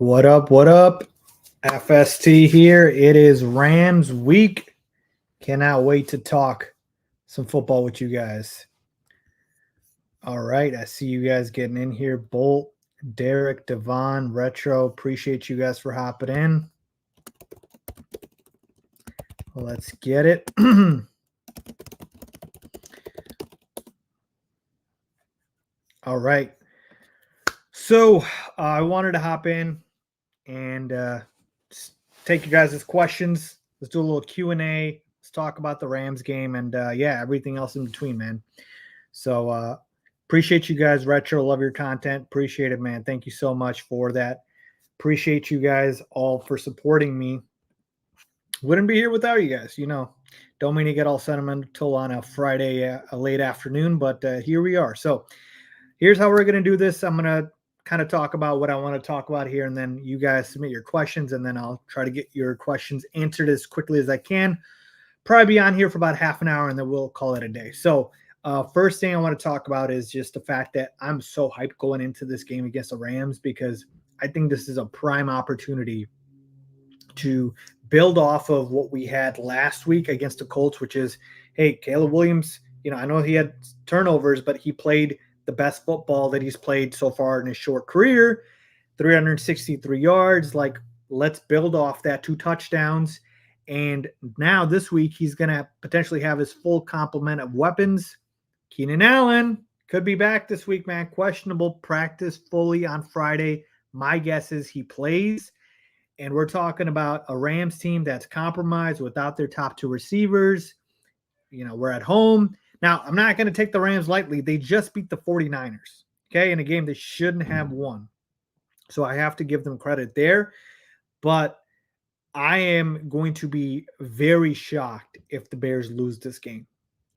What up? What up? FST here. It is Rams week. Cannot wait to talk some football with you guys. All right. I see you guys getting in here. Bolt, Derek, Devon, Retro. Appreciate you guys for hopping in. Let's get it. All right. So I wanted to hop in and take you guys' questions. Let's do a little Q&A. Let's talk about the Rams game and everything else in between, man. So appreciate you guys. Retro, love your content. Appreciate it, man. Thank you so much for that. Appreciate you guys all for supporting me. Wouldn't be here without you guys. Don't mean to get all sentimental on a Friday, a late afternoon, but here we are. So here's how we're going to do this. I'm going to kind of talk about what I want to talk about here, and then you guys submit your questions, and then I'll try to get your questions answered as quickly as I can. Probably be on here for about half an hour, and then we'll call it a day. So first thing I want to talk about is just the fact that I'm so hyped going into this game against the Rams, because I think this is a prime opportunity to build off of what we had last week against the Colts, which is, hey, Caleb Williams, I know he had turnovers, but he played the best football that he's played so far in his short career, 363 yards. Like, let's build off that 2 touchdowns. And now this week, he's going to potentially have his full complement of weapons. Keenan Allen could be back this week, man. Questionable, practice fully on Friday. My guess is he plays. And we're talking about a Rams team that's compromised without their top 2 receivers. We're at home. Now, I'm not going to take the Rams lightly. They just beat the 49ers, okay, in a game they shouldn't have won. So I have to give them credit there. But I am going to be very shocked if the Bears lose this game.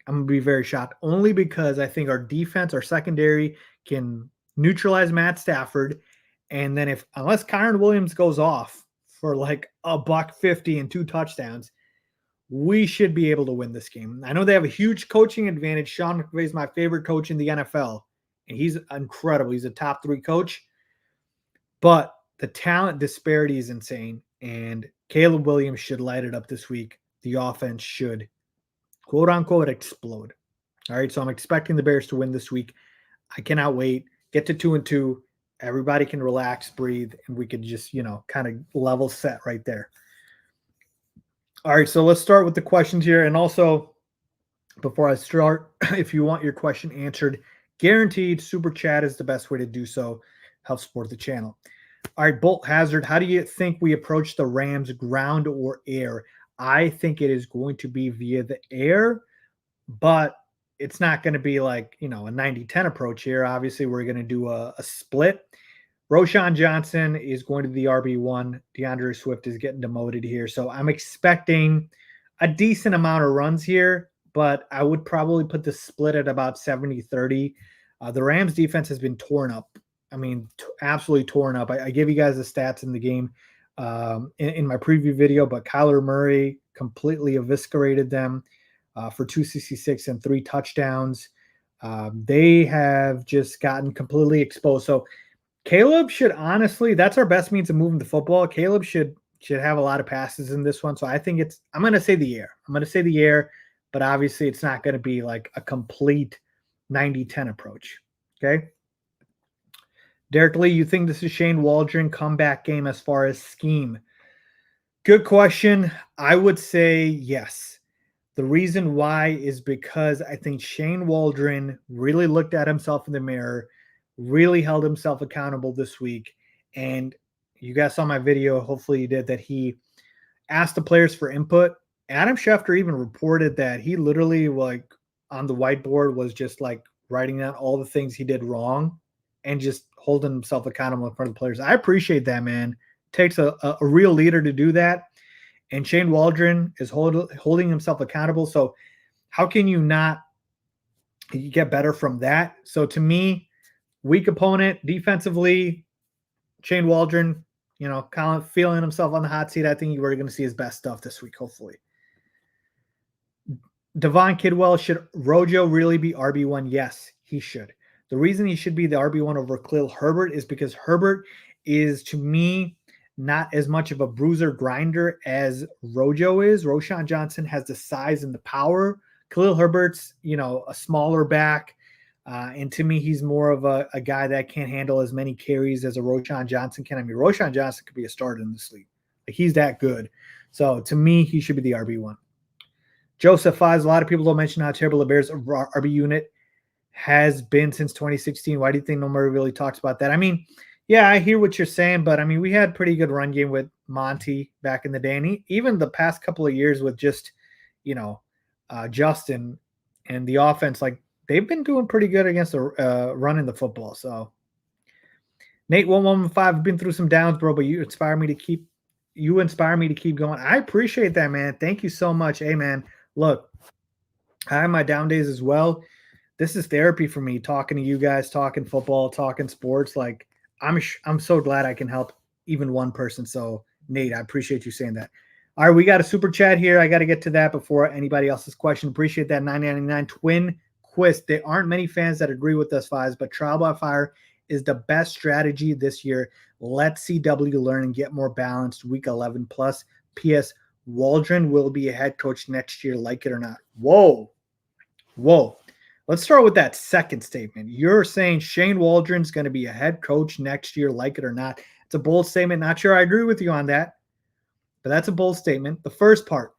I'm going to be very shocked, only because I think our defense, our secondary, can neutralize Matt Stafford. And then unless Kyron Williams goes off for like $150 and 2 touchdowns, we should be able to win this game. I know they have a huge coaching advantage. Sean McVay is my favorite coach in the NFL, and he's incredible. He's a top 3 coach. But the talent disparity is insane, and Caleb Williams should light it up this week. The offense should, quote unquote, explode. All right, so I'm expecting the Bears to win this week. I cannot wait. Get to 2-2. Everybody can relax, breathe, and we can just, kind of level set right there. All right, so let's start with the questions here. And also, before I start, if you want your question answered, guaranteed, super chat is the best way to do so. Help support the channel. All right, Bolt Hazard, how do you think we approach the Rams, ground or air? I think it is going to be via the air, but it's not going to be like, a 90-10 approach here. Obviously, we're going to do a split. Roshan Johnson is going to the RB1. DeAndre Swift is getting demoted here. So I'm expecting a decent amount of runs here, but I would probably put the split at about 70-30. The Rams defense has been torn up. I mean, absolutely torn up. I gave you guys the stats in the game in my preview video, but Kyler Murray completely eviscerated them for 266 and 3 touchdowns. They have just gotten completely exposed. So Caleb should honestly, that's our best means of moving the football. Caleb should have a lot of passes in this one. So I think I'm going to say the air. But obviously it's not going to be like a complete 90-10 approach. Okay. Derek Lee, you think this is Shane Waldron comeback game as far as scheme? Good question. I would say yes. The reason why is because I think Shane Waldron really looked at himself in the mirror, really held himself accountable this week. And you guys saw my video, hopefully you did, that he asked the players for input. Adam Schefter even reported that he literally, like, on the whiteboard was just like writing down all the things he did wrong and just holding himself accountable in front of the players. I appreciate that, man. It takes a real leader to do that. And Shane Waldron is holding himself accountable. So how can you not get better from that? So to me, weak opponent defensively, Shane Waldron, kind of feeling himself on the hot seat. I think we're going to see his best stuff this week, hopefully. Devon Kidwell, should Rojo really be RB1? Yes, he should. The reason he should be the RB1 over Khalil Herbert is because Herbert is, to me, not as much of a bruiser grinder as Rojo is. Roshan Johnson has the size and the power. Khalil Herbert's, a smaller back. And to me, he's more of a guy that can't handle as many carries as a Roshan Johnson can. I mean, Roshan Johnson could be a starter in this league. Like, he's that good. So to me, he should be the RB1. Joseph Faiz, a lot of people don't mention how terrible the Bears RB unit has been since 2016. Why do you think nobody really talks about that? I mean, yeah, I hear what you're saying, but I mean, we had pretty good run game with Monty back in the day, and even the past couple of years with just, Justin and the offense, like, they've been doing pretty good against the running the football. So, Nate 115, I've been through some downs, bro, but you inspire me to keep going. I appreciate that, man. Thank you so much. Hey, man, look, I have my down days as well. This is therapy for me, talking to you guys, talking football, talking sports. Like, I'm so glad I can help even one person. So, Nate, I appreciate you saying that. All right, we got a super chat here. I got to get to that before anybody else's question. Appreciate that. 999 Twin Quist. There aren't many fans that agree with us, Faiz, but trial by fire is the best strategy this year. Let CW learn and get more balanced week 11 plus. P.S. Waldron will be a head coach next year, like it or not. Whoa. Let's start with that second statement. You're saying Shane Waldron's going to be a head coach next year, like it or not. It's a bold statement. Not sure I agree with you on that, but that's a bold statement. The first part,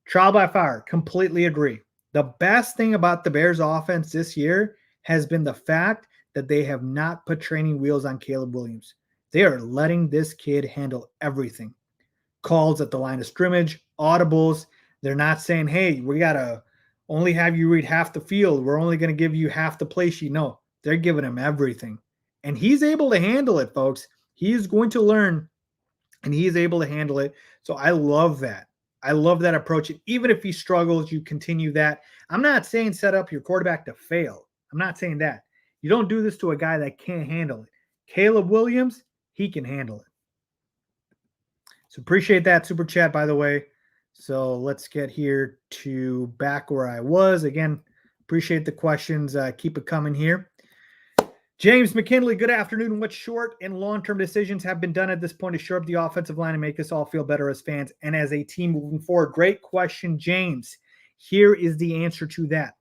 trial by fire, completely agree. The best thing about the Bears offense this year has been the fact that they have not put training wheels on Caleb Williams. They are letting this kid handle everything. Calls at the line of scrimmage, audibles. They're not saying, hey, we got to only have you read half the field. We're only going to give you half the play sheet. No, they're giving him everything. And he's able to handle it, folks. He's going to learn, and he's able to handle it. So I love that. I love that approach. And even if he struggles, you continue that. I'm not saying set up your quarterback to fail. I'm not saying that. You don't do this to a guy that can't handle it. Caleb Williams, he can handle it. So appreciate that super chat, by the way. So let's get here to back where I was. Again, appreciate the questions. Keep it coming here. James McKinley, good afternoon. What short and long-term decisions have been done at this point to shore up the offensive line and make us all feel better as fans and as a team moving forward? Great question, James. Here is the answer to that.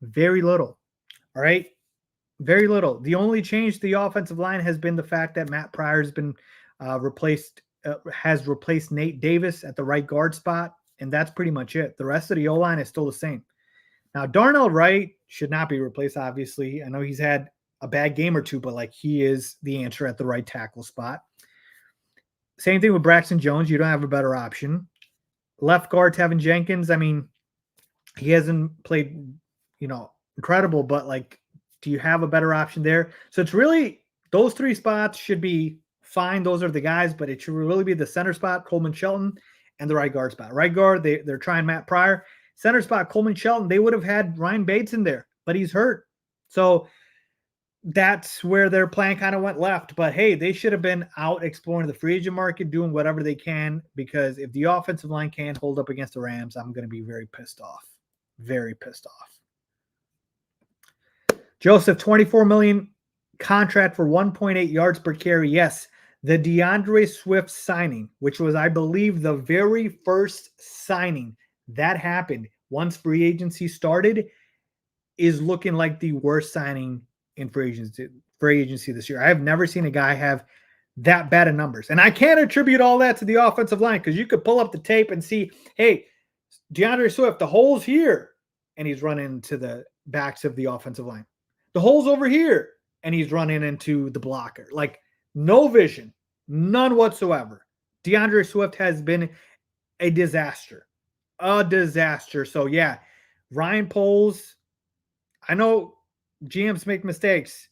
Very little. All right? Very little. The only change to the offensive line has been the fact that Matt Pryor has been replaced Nate Davis at the right guard spot, and that's pretty much it. The rest of the O-line is still the same. Now, Darnell Wright should not be replaced, obviously. I know he's had a bad game or two, but like, he is the answer at the right tackle spot. Same thing with Braxton Jones. You don't have a better option. Left guard, Tevin Jenkins. I mean, he hasn't played, incredible, but like, do you have a better option there? So it's really, those three spots should be fine. Those are the guys, but it should really be the center spot, Coleman Shelton, and the right guard spot. Right guard, they're trying Matt Pryor. Center spot, Coleman Shelton. They would have had Ryan Bates in there, but he's hurt. So that's where their plan kind of went left. But hey, they should have been out exploring the free agent market, doing whatever they can, because if the offensive line can't hold up against the Rams, I'm going to be very pissed off. Very pissed off. Joseph, $24 million contract for 1.8 yards per carry. Yes, the DeAndre Swift signing, which was, I believe, the very first signing that happened once free agency started, is looking like the worst signing in free agency this year. I have never seen a guy have that bad of numbers. And I can't attribute all that to the offensive line, because you could pull up the tape and see, hey, DeAndre Swift, the hole's here, and he's running into the backs of the offensive line. The hole's over here, and he's running into the blocker. Like, no vision, none whatsoever. DeAndre Swift has been a disaster. So, yeah, Ryan Poles, I know GMs make mistakes,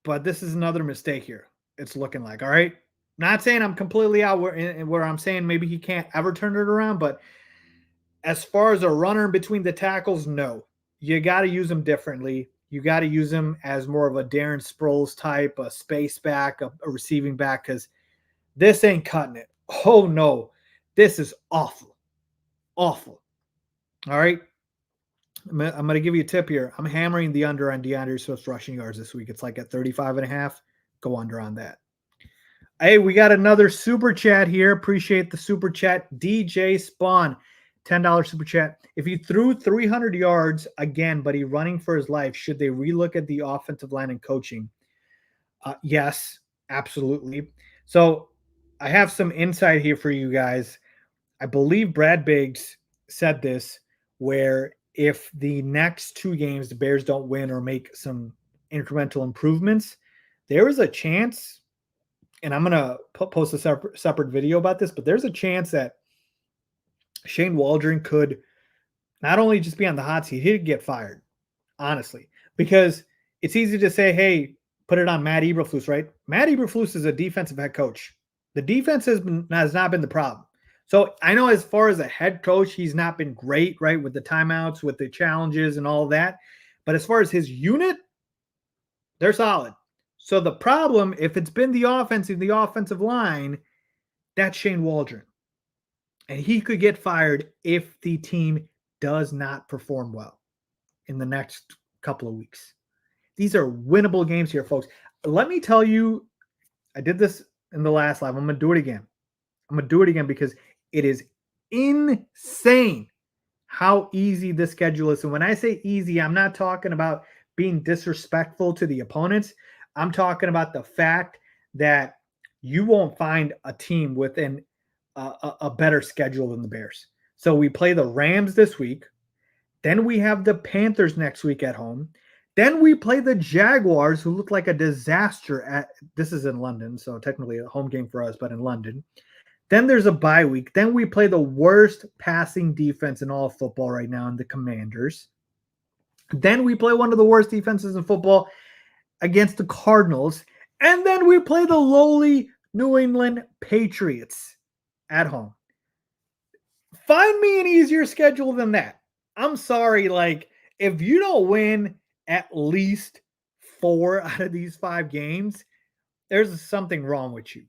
but this is another mistake here. It's looking like, all right? Not saying I'm completely out where I'm saying maybe he can't ever turn it around, but as far as a runner between the tackles, no. You got to use him differently. You got to use him as more of a Darren Sproles type, a space back, a receiving back, because this ain't cutting it. Oh, no. This is awful. Awful. All right? I'm going to give you a tip here. I'm hammering the under on DeAndre Swift's rushing yards this week. It's like at 35.5. Go under on that. Hey, we got another super chat here. Appreciate the super chat. DJ Spawn, $10 super chat. If he threw 300 yards again, but he running for his life, should they relook at the offensive line and coaching? Yes, absolutely. So I have some insight here for you guys. I believe Brad Biggs said this, where if the next two games the Bears don't win or make some incremental improvements, there is a chance, and I'm going to post a separate video about this, but there's a chance that Shane Waldron could not only just be on the hot seat, he'd get fired, honestly, because it's easy to say, hey, put it on Matt Eberflus, right? Matt Eberflus is a defensive head coach. The defense has not been the problem. So I know as far as a head coach, he's not been great, right, with the timeouts, with the challenges and all that. But as far as his unit, they're solid. So the problem, if it's been the offensive line, that's Shane Waldron. And he could get fired if the team does not perform well in the next couple of weeks. These are winnable games here, folks. Let me tell you, I did this in the last live. I'm going to do it again. I'm going to do it again because it is insane how easy this schedule is. And when I say easy, I'm not talking about being disrespectful to the opponents. I'm talking about the fact that you won't find a team with a better schedule than the Bears. So we play the Rams this week. Then we have the Panthers next week at home. Then we play the Jaguars, who look like a disaster. This is in London, so technically a home game for us, but in London. Then there's a bye week. Then we play the worst passing defense in all of football right now in the Commanders. Then we play one of the worst defenses in football against the Cardinals. And then we play the lowly New England Patriots at home. Find me an easier schedule than that. I'm sorry, like, if you don't win at least 4 out of these 5 games, there's something wrong with you.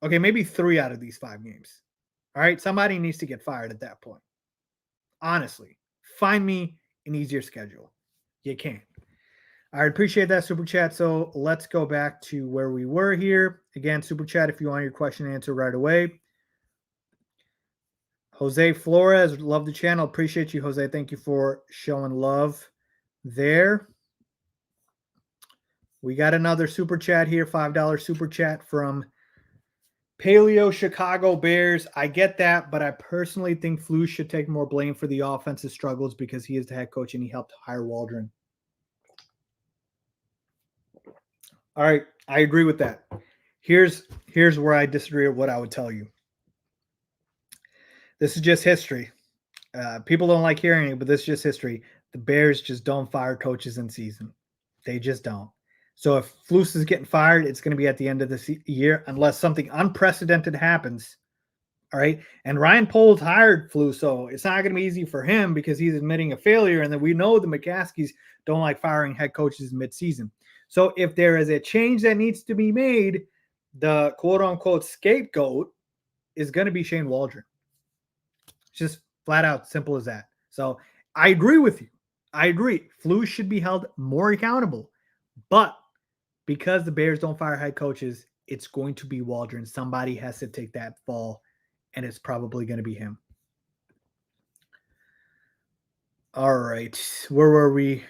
Okay, maybe 3 out of these 5 games. All right, somebody needs to get fired at that point. Honestly, find me an easier schedule. You can't. I appreciate that super chat. So let's go back to where we were here. Again, super chat if you want your question answered right away. Jose Flores, love the channel. Appreciate you, Jose. Thank you for showing love there. We got another super chat here, $5 super chat from Paleo Chicago Bears. I get that, but I personally think Flus should take more blame for the offensive struggles because he is the head coach and he helped hire Waldron. All right, I agree with that. Here's where I disagree with what I would tell you. This is just history. People don't like hearing it, but this is just history. The Bears just don't fire coaches in season. They just don't. So if Flus is getting fired, it's going to be at the end of the year unless something unprecedented happens. All right. And Ryan Poles hired Flus, so it's not going to be easy for him because he's admitting a failure. And then we know the McCaskies don't like firing head coaches midseason. So if there is a change that needs to be made, the quote unquote scapegoat is going to be Shane Waldron. It's just flat out simple as that. So I agree with you. I agree. Flus should be held more accountable. But because the Bears don't fire head coaches, it's going to be Waldron. Somebody has to take that fall, and it's probably going to be him. All right. Where were we?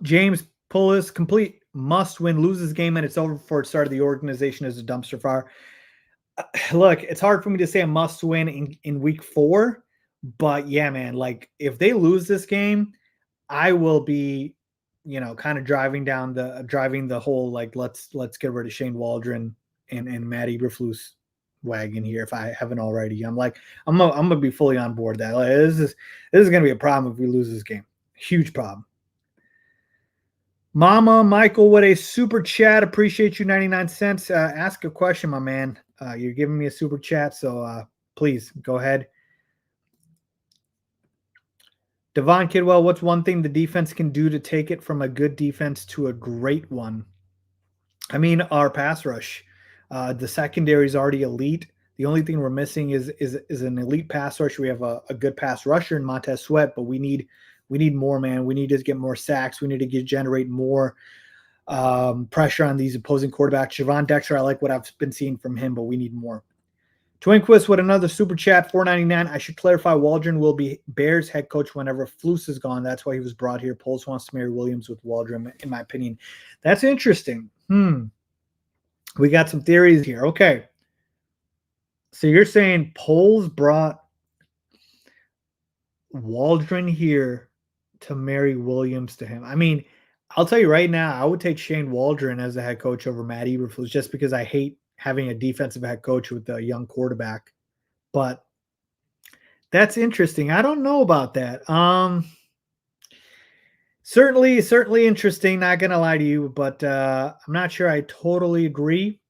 James Pullis, complete must win, loses game, and it's over before it started. The organization is a dumpster fire. Look, it's hard for me to say a must win in week 4, but yeah, man, like if they lose this game, I will be, kind of driving the whole, like, let's get rid of Shane Waldron and Matt Eberflus wagon here if I haven't already. I'm gonna be fully on board that. Like, this is gonna be a problem if we lose this game. Huge problem. Mama Michael with a super chat. Appreciate you, 99 cents. Ask a question, my man. You're giving me a super chat, so please go ahead. Devon Kidwell, what's one thing the defense can do to take it from a good defense to a great one? I mean, our pass rush. The secondary is already elite. The only thing we're missing is an elite pass rush. We have a good pass rusher in Montez Sweat, but we need more, man. We need to get more sacks. We need to generate more pressure on these opposing quarterbacks. Javon Dexter, I like what I've been seeing from him, but we need more. Twinquist with another super chat, $4.99. I should clarify, Waldron will be Bears head coach whenever Flus is gone. That's why he was brought here. Poles wants to marry Williams with Waldron, in my opinion. That's interesting. We got some theories here. Okay. So you're saying Poles brought Waldron here to marry Williams to him. I mean, I'll tell you right now, I would take Shane Waldron as the head coach over Matt Eberflus just because I hate having a defensive head coach with a young quarterback. But that's interesting. I don't know about that. Certainly interesting. Not gonna lie to you, but I'm not sure I totally agree.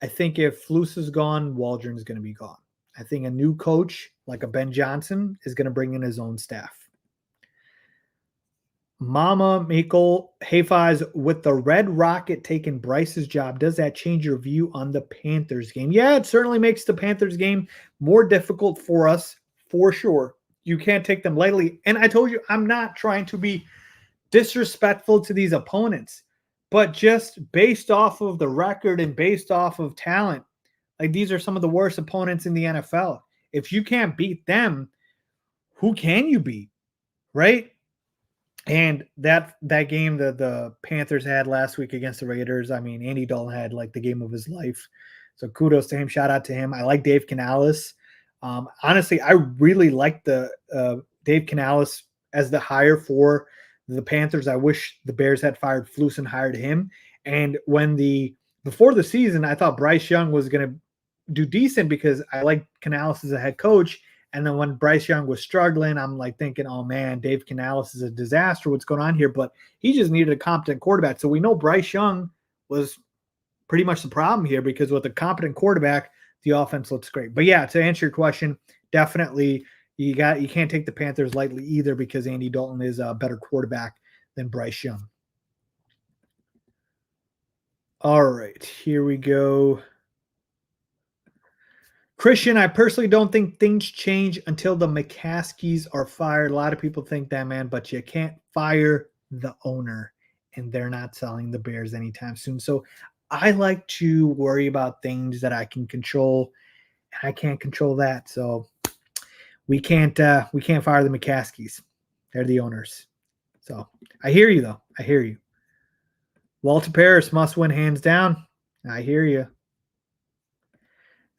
I think if Flus is gone, Waldron is going to be gone. I think a new coach like a Ben Johnson is going to bring in his own staff. Mama Michael, hey Faiz, with the Red Rocket taking Bryce's job, does that change your view on the Panthers game? Yeah, it certainly makes the Panthers game more difficult for us, for sure. You can't take them lightly. And I told you, I'm not trying to be disrespectful to these opponents, but just based off of the record and based off of talent, like these are some of the worst opponents in the NFL. If you can't beat them, who can you beat, right? And that game that the Panthers had last week against the Raiders, I mean, Andy Dalton had like the game of his life. So kudos to him. Shout out to him. I like Dave Canales. Honestly, I really like the Dave Canales as the hire for the Panthers. I wish the Bears had fired Flus and hired him. And before the season, I thought Bryce Young was going to do decent because I like Canales as a head coach. And then when Bryce Young was struggling, I'm like thinking, oh man, Dave Canales is a disaster. What's going on here? But he just needed a competent quarterback. So we know Bryce Young was pretty much the problem here because with a competent quarterback, the offense looks great. But yeah, to answer your question, definitely you can't take the Panthers lightly either because Andy Dalton is a better quarterback than Bryce Young. All right, here we go. Christian, I personally don't think things change until the McCaskies are fired. A lot of people think that, man, but you can't fire the owner, and they're not selling the Bears anytime soon. So I like to worry about things that I can control, and I can't control that. So we can't fire the McCaskies. They're the owners. So I hear you, though. I hear you. Walter Paris must win hands down. I hear you.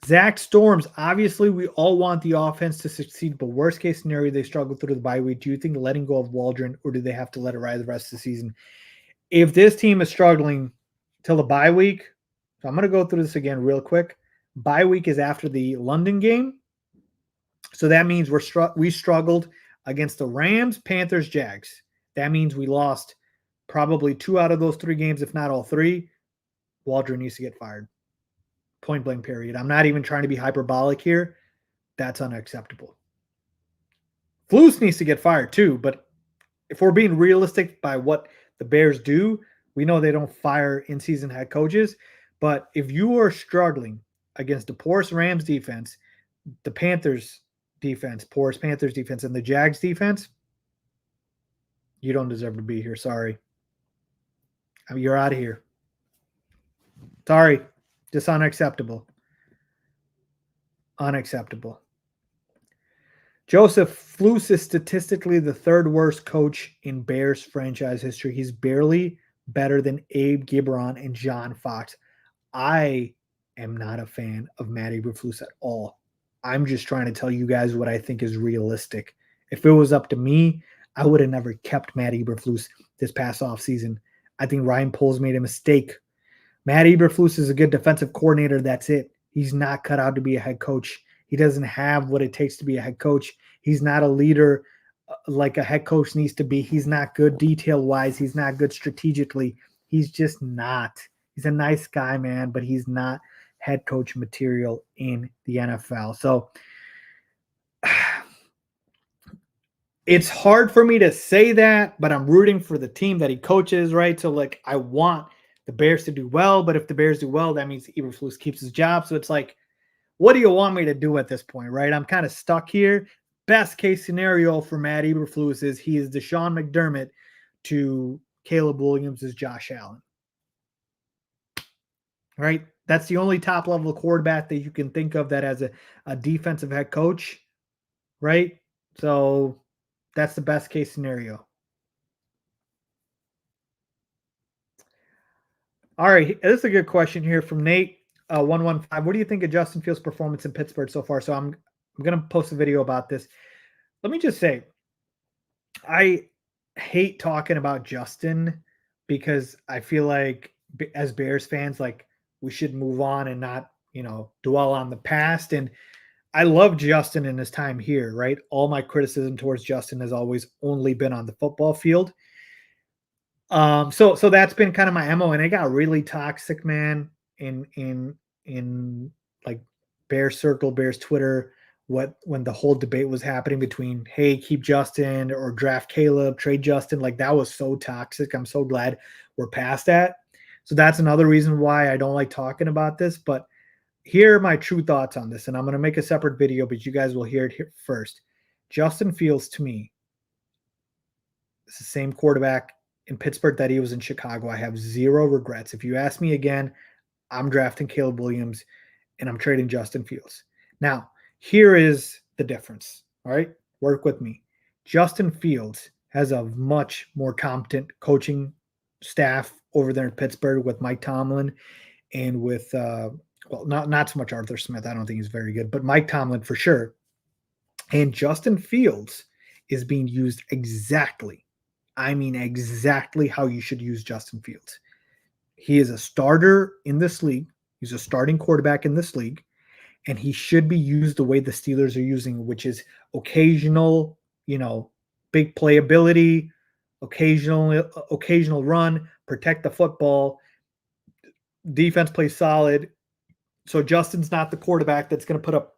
Zach Storms, obviously we all want the offense to succeed, but worst case scenario, they struggle through the bye week. Do you think letting go of Waldron, or do they have to let it ride the rest of the season? If this team is struggling till the bye week, so I'm going to go through this again real quick. Bye week is after the London game. So that means we struggled against the Rams, Panthers, Jags. That means we lost probably 2 out of those 3 games, if not all 3. Waldron needs to get fired. Point blank period. I'm not even trying to be hyperbolic here. That's unacceptable. Flus needs to get fired too, but if we're being realistic by what the Bears do, we know they don't fire in-season head coaches. But if you are struggling against the porous Rams defense, the Panthers defense, porous Panthers defense, and the Jags defense, you don't deserve to be here. Sorry. I mean, you're out of here. Sorry. Just unacceptable. Unacceptable. Joseph Flus is statistically the 3rd worst coach in Bears franchise history. He's barely better than Abe Gibron and John Fox. I am not a fan of Matt Eberflus at all. I'm just trying to tell you guys what I think is realistic. If it was up to me, I would have never kept Matt Eberflus this past offseason. I think Ryan Poles made a mistake. Matt Eberflus is a good defensive coordinator. That's it. He's not cut out to be a head coach. He doesn't have what it takes to be a head coach. He's not a leader like a head coach needs to be. He's not good detail-wise. He's not good strategically. He's just not. He's a nice guy, man, but he's not head coach material in the NFL. So it's hard for me to say that, but I'm rooting for the team that he coaches, right? So, like, I want the Bears to do well, but if the Bears do well, that means Eberflus keeps his job. So it's like, what do you want me to do at this point, right? I'm kind of stuck here. Best case scenario for Matt Eberflus is he is Deshaun McDermott to Caleb Williams' Josh Allen. right? That's the only top level quarterback that you can think of that has a defensive head coach, right? So that's the best case scenario. All right, this is a good question here from Nate 115. What do you think of Justin Fields' performance in Pittsburgh so far? So I'm gonna post a video about this. Let me just say, I hate talking about Justin because I feel like as Bears fans, like we should move on and not, dwell on the past. And I love Justin in his time here, right? All my criticism towards Justin has always only been on the football field. So that's been kind of my MO, and it got really toxic, man, in like Bears Circle, Bears Twitter, when the whole debate was happening between, hey, keep Justin or draft Caleb, trade Justin, like that was so toxic. I'm so glad we're past that. So that's another reason why I don't like talking about this. But here are my true thoughts on this, and I'm gonna make a separate video, but you guys will hear it here first. Justin Fields to me it's the same quarterback in Pittsburgh that he was in Chicago. I have zero regrets. If you ask me again, I'm drafting Caleb Williams and I'm trading Justin Fields. Now, here is the difference. All right. Work with me. Justin Fields has a much more competent coaching staff over there in Pittsburgh with Mike Tomlin and with, not so much Arthur Smith. I don't think he's very good, but Mike Tomlin for sure. And Justin Fields is being used exactly how you should use Justin Fields. He is a starter in this league. He's a starting quarterback in this league, and he should be used the way the Steelers are using, which is occasional, big playability, occasional run, protect the football, defense plays solid. So Justin's not the quarterback that's going to put up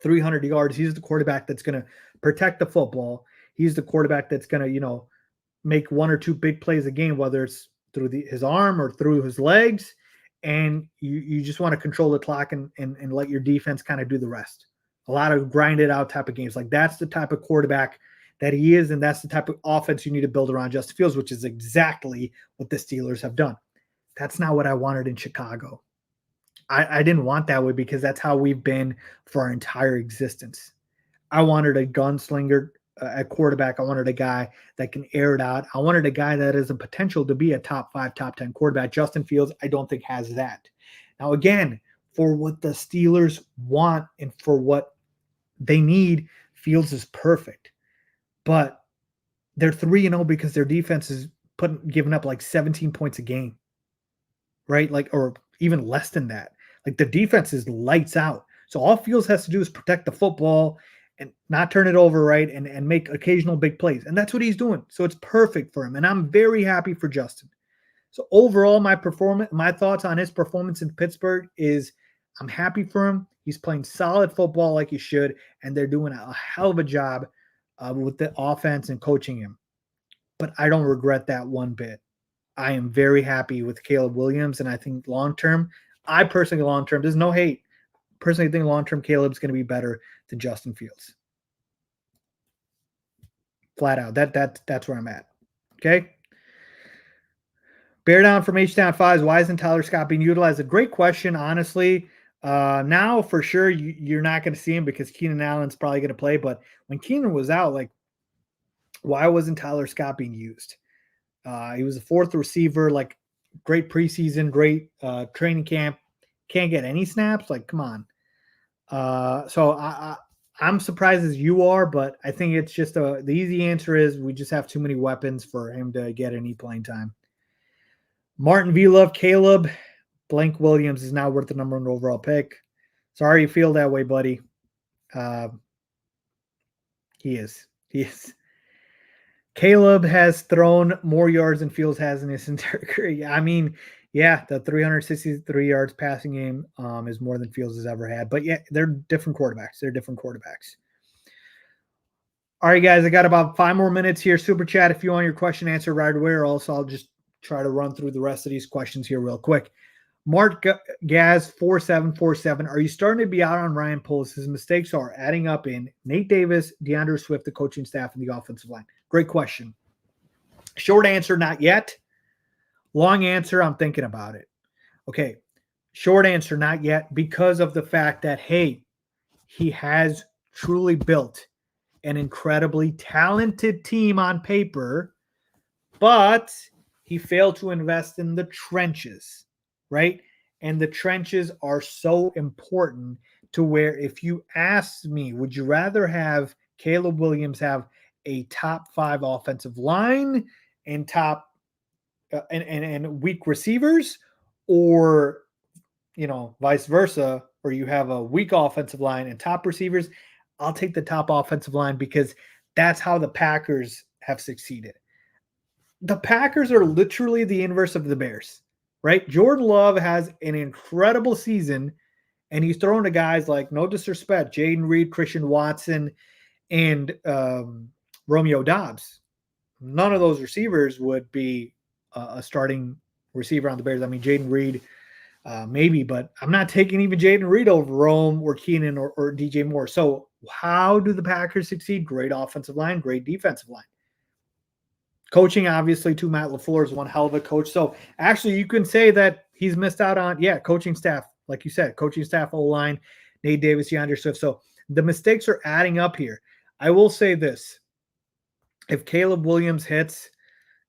300 yards. He's the quarterback that's going to protect the football. He's the quarterback that's going to, make one or two big plays a game, whether it's through his arm or through his legs. And you just want to control the clock and let your defense kind of do the rest. A lot of grinded out type of games. Like that's the type of quarterback that he is. And that's the type of offense you need to build around Justin Fields, which is exactly what the Steelers have done. That's not what I wanted in Chicago. I didn't want that way because that's how we've been for our entire existence. I wanted a gunslinger at quarterback. I wanted a guy that can air it out. I wanted a guy that has a potential to be a top 5, top 10 quarterback. Justin Fields, I don't think has that. Now, again, for what the Steelers want and for what they need, Fields is perfect. But they're 3-0 because their defense is giving up like 17 points a game, right? Like, or even less than that. Like the defense is lights out. So all Fields has to do is protect the football and not turn it over, right, and make occasional big plays. And that's what he's doing. So it's perfect for him. And I'm very happy for Justin. So overall, my thoughts on his performance in Pittsburgh is I'm happy for him. He's playing solid football like he should, and they're doing a hell of a job with the offense and coaching him. But I don't regret that one bit. I am very happy with Caleb Williams, and I think long-term, there's no hate. Personally, think long-term Caleb's going to be better than Justin Fields. Flat out. That's where I'm at. Okay. Bear down from H-Town 5s. Why isn't Tyler Scott being utilized? A great question, honestly. Now, for sure, you're not going to see him because Keenan Allen's probably going to play. But when Keenan was out, like, why wasn't Tyler Scott being used? He was a fourth receiver, like, great preseason, great training camp. Can't get any snaps? Like, come on. So I'm surprised as you are, but I think it's just the easy answer is we just have too many weapons for him to get any playing time. Martin V. Love, Caleb, Blank Williams is now worth the number 1 overall pick. Sorry you feel that way, buddy. He is. Caleb has thrown more yards than Fields has in his entire career. I mean, yeah, the 363 yards passing game is more than Fields has ever had. But yeah, they're different quarterbacks. All right, guys, I got about 5 more minutes here. Super chat if you want your question answered right away, or else I'll just try to run through the rest of these questions here real quick. Mark Gaz 4747. Are you starting to be out on Ryan Poles? His mistakes are adding up in Nate Davis, DeAndre Swift, the coaching staff, and the offensive line. Great question. Short answer, not yet. Long answer, I'm thinking about it. Okay. Short answer, not yet, because of the fact that, hey, he has truly built an incredibly talented team on paper, but he failed to invest in the trenches, right? And the trenches are so important to where if you ask me, would you rather have Caleb Williams have a top 5 offensive line and top and weak receivers, or vice versa, or you have a weak offensive line and top receivers? I'll take the top offensive line because that's how the Packers have succeeded. The Packers are literally the inverse of the Bears, right? Jordan Love has an incredible season, and he's throwing to guys like, no disrespect, Jaden Reed, Christian Watson, and Romeo Dobbs. None of those receivers would be a starting receiver on the Bears. I mean, Jaden Reed, maybe, but I'm not taking even Jaden Reed over Rome or Keenan or DJ Moore. So how do the Packers succeed? Great offensive line, great defensive line. Coaching, obviously, too. Matt LaFleur is one hell of a coach. So actually, you can say that he's missed out on, coaching staff, like you said, coaching staff, O-line, Nate Davis, DeAndre Swift. So the mistakes are adding up here. I will say this. If Caleb Williams hits,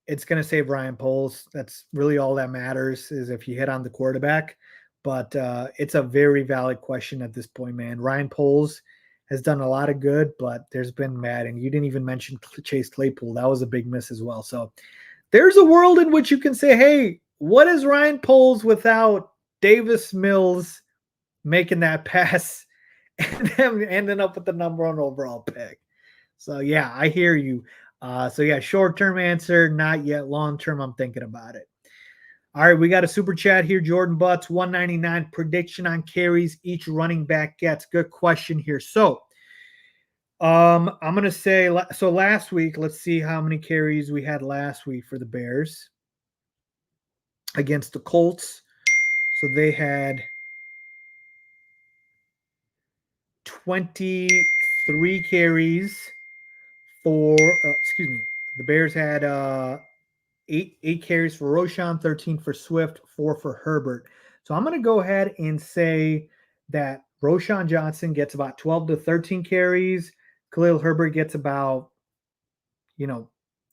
it's going to save Ryan Poles. That's really all that matters, is if you hit on the quarterback. But it's a very valid question at this point, man. Ryan Poles has done a lot of good, but there's been mad. And you didn't even mention Chase Claypool. That was a big miss as well. So there's a world in which you can say, hey, what is Ryan Poles without Davis Mills making that pass and them ending up with the number 1 overall pick? So, yeah, I hear you. Short-term answer, not yet. Long-term, I'm thinking about it. All right, we got a super chat here. Jordan Butts, 199 prediction on carries each running back gets. Good question here. So, I'm going to say, so last week, let's see how many carries we had last week for the Bears against the Colts. So they had 23 carries for, the Bears had eight carries for Roschon, 13 for Swift, 4 for Herbert. So I'm going to go ahead and say that Roschon Johnson gets about 12 to 13 carries. Khalil Herbert gets about,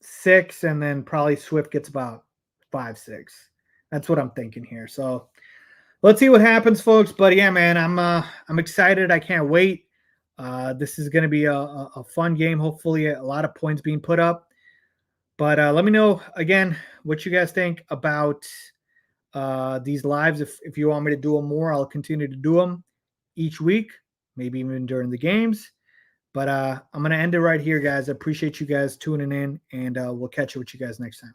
6, and then probably Swift gets about 5, 6. That's what I'm thinking here. So let's see what happens, folks. But yeah, man, I'm excited. I can't wait. This is going to be a fun game. Hopefully, a lot of points being put up. But let me know, again, what you guys think about these lives. If you want me to do them more, I'll continue to do them each week, maybe even during the games. But I'm going to end it right here, guys. I appreciate you guys tuning in, and we'll catch you with you guys next time.